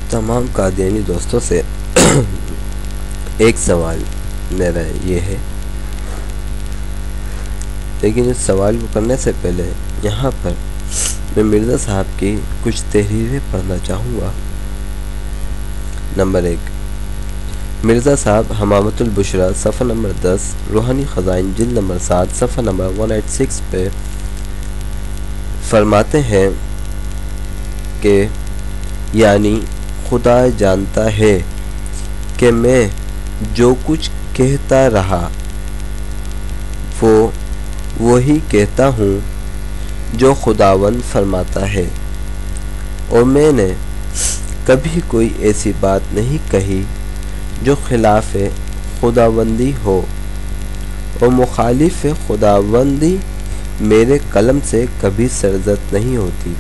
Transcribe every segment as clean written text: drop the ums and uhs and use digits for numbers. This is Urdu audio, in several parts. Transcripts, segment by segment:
تمام قادیانی دوستوں سے ایک سوال میرا یہ ہے، لیکن اس سوال کو کرنے سے پہلے یہاں پر میں مرزا صاحب کی کچھ تحریریں پڑھنا چاہوں گا۔ نمبر 1، مرزا صاحب حمامۃ البشریٰ صفحہ نمبر 10، روحانی خزائن جلد نمبر 7 صفحہ نمبر 186 پہ فرماتے ہیں کہ یعنی خدا جانتا ہے کہ میں جو کچھ کہتا رہا وہ وہی کہتا ہوں جو خداوند فرماتا ہے، اور میں نے کبھی کوئی ایسی بات نہیں کہی جو خلاف خداوندی ہو، اور مخالف خداوندی میرے قلم سے کبھی سرزد نہیں ہوتی۔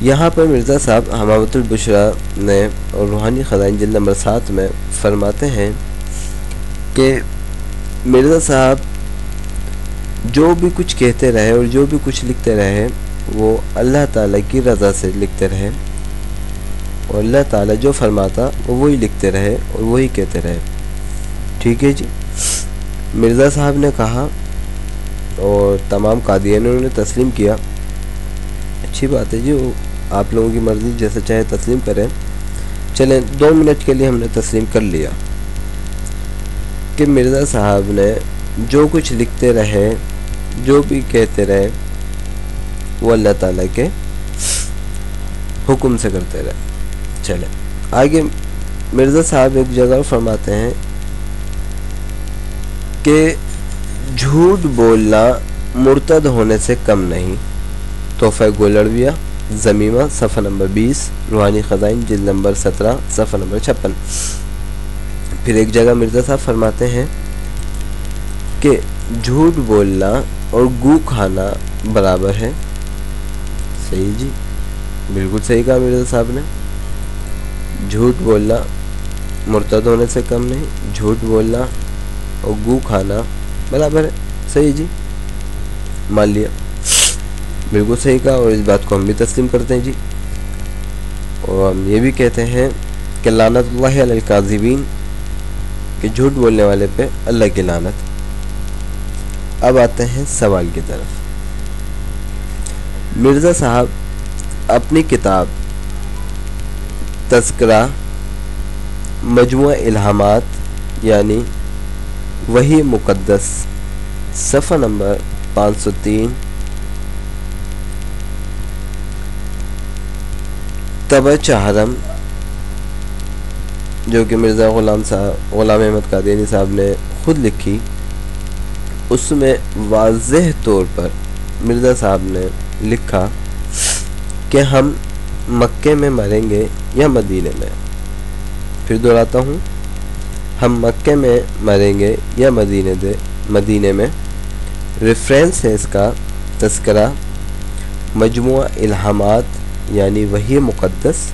یہاں پر مرزا صاحب حمامۃ البشریٰ نے اور روحانی خزائن جلد نمبر 7 میں فرماتے ہیں کہ مرزا صاحب جو بھی کچھ کہتے رہے اور جو بھی کچھ لکھتے رہے وہ اللہ تعالیٰ کی رضا سے لکھتے رہے، اور اللہ تعالیٰ جو فرماتا وہ وہی لکھتے رہے اور وہی کہتے رہے۔ ٹھیک ہے جی، مرزا صاحب نے کہا اور تمام قادیانیوں نے تسلیم کیا۔ اچھی بات ہے جی، وہ آپ لوگوں کی مرضی، جیسے چاہے تسلیم کریں۔ چلیں 2 منٹ کے لیے ہم نے تسلیم کر لیا کہ مرزا صاحب نے جو کچھ لکھتے رہے، جو بھی کہتے رہے وہ اللہ تعالیٰ کے حکم سے کرتے رہے۔ چلیں آگے مرزا صاحب ایک جگہ فرماتے ہیں کہ جھوٹ بولنا مرتد ہونے سے کم نہیں۔ تحفہ گولڑویہ ضمیمہ صفحہ نمبر 20، روحانی خزائن جلد نمبر 17 صفحہ نمبر 56۔ پھر ایک جگہ مرزا صاحب فرماتے ہیں کہ جھوٹ بولنا اور گو کھانا برابر ہے۔ صحیح جی، بالکل صحیح کہا مرزا صاحب نے، جھوٹ بولنا مرتد ہونے سے کم نہیں، جھوٹ بولنا اور گو کھانا برابر ہے۔ صحیح جی، مان لیا، بالکل صحیح کہا، اور اس بات کو ہم بھی تسلیم کرتے ہیں جی، اور ہم یہ بھی کہتے ہیں کہ لعنت اللہ علی الکاذبین، کہ جھوٹ بولنے والے پہ اللہ کی لعنت۔ اب آتے ہیں سوال کی طرف۔ مرزا صاحب اپنی کتاب تذکرہ مجموعہ الہامات یعنی وحی مقدس صفحہ نمبر 503 طبع چہارم، جو کہ مرزا غلام احمد قادیانی صاحب نے خود لکھی، اس میں واضح طور پر مرزا صاحب نے لکھا کہ ہم مکے میں مریں گے یا مدینے میں۔ پھر دہراتا ہوں، ہم مکے میں مریں گے یا مدینے میں۔ ریفرنس ہے اس کا تذکرہ مجموعہ الہامات یعنی وحی مقدس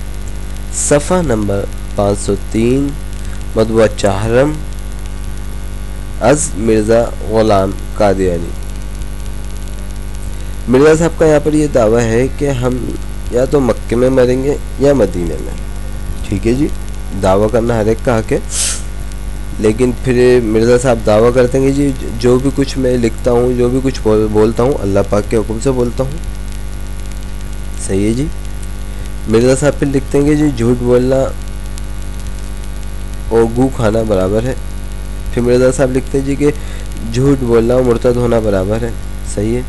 صفحہ نمبر 503 مطبوعہ چہارم از مرزا غلام قادیانی۔ مرزا صاحب کا یہاں پر یہ دعویٰ ہے کہ ہم یا تو مکے میں مریں گے یا مدینے میں۔ ٹھیک ہے جی، دعویٰ کرنا ہر ایک کا حق ہے، لیکن پھر مرزا صاحب دعویٰ کرتے ہیں کہ جی جو بھی کچھ میں لکھتا ہوں، جو بھی کچھ بولتا ہوں اللہ پاک کے حکم سے بولتا ہوں۔ صحیح ہے جی، مرزا صاحب پھر لکھتے ہیں کہ جی جھوٹ بولنا اور گو کھانا برابر ہے۔ پھر مرزا صاحب لکھتے ہیں جی کہ جھوٹ بولنا اور مرتد ہونا برابر ہے۔ صحیح ہے،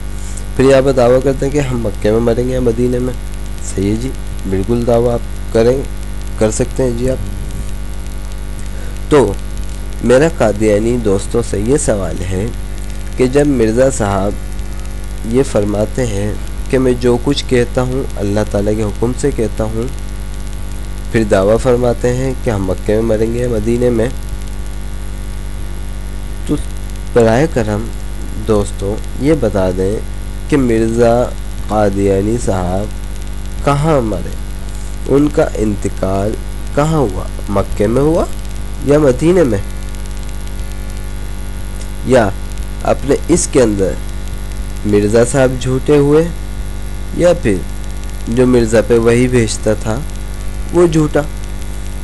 پھر یہاں پر دعویٰ کرتے ہیں کہ ہم مکے میں مریں گے یا مدینے میں۔ صحیح ہے جی، بالکل دعویٰ آپ کر سکتے ہیں جی آپ۔ تو میرا قادیانی دوستوں سے یہ سوال ہے کہ جب مرزا صاحب یہ فرماتے ہیں کہ میں جو کچھ کہتا ہوں اللہ تعالیٰ کے حکم سے کہتا ہوں، پھر دعویٰ فرماتے ہیں کہ ہم مکے میں مریں گے یا مدینے میں، تو برائے کرم دوستوں یہ بتا دیں کہ مرزا قادیانی صاحب کہاں مرے، ان کا انتقال کہاں ہوا، مکے میں ہوا یا مدینے میں، یا اپنے اس کے اندر مرزا صاحب جھوٹے ہوئے یا پھر جو مرزا پہ وحی بھیجتا تھا وہ جھوٹا.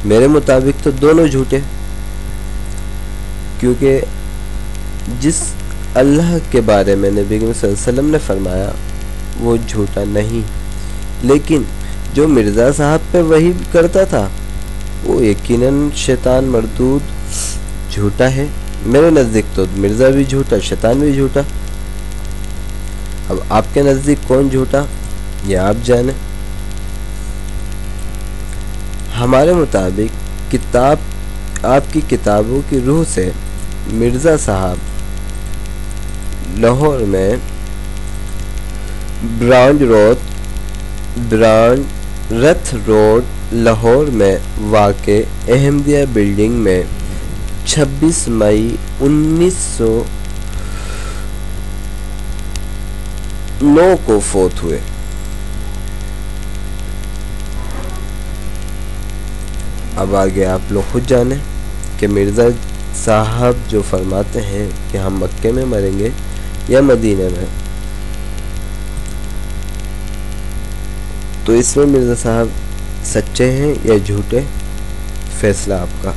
میرے مطابق تو دونوں جھوٹے، کیونکہ جس اللہ کے بارے میں نبی کریم صلی اللہ علیہ وسلم نے فرمایا وہ جھوٹا نہیں، لیکن جو مرزا صاحب پہ وحی کرتا تھا وہ یقیناً شیطان مردود جھوٹا ہے. میرے نزدیک تو مرزا بھی جھوٹا، شیطان بھی جھوٹا. اب آپ کے نزدیک کون جھوٹا یہ آپ جانیں. ہمارے مطابق آپ کی کتابوں کی روح سے مرزا صاحب لاہور میں رتھ روڈ لاہور میں واقع احمدیہ بلڈنگ میں 26 مئی 1909 کو فوت ہوئے. اب آگے آپ لوگ خود جانیں کہ مرزا صاحب جو فرماتے ہیں کہ ہم مکے میں مریں گے یا مدینہ میں، تو اس میں مرزا صاحب سچے ہیں یا جھوٹے، فیصلہ آپ کا.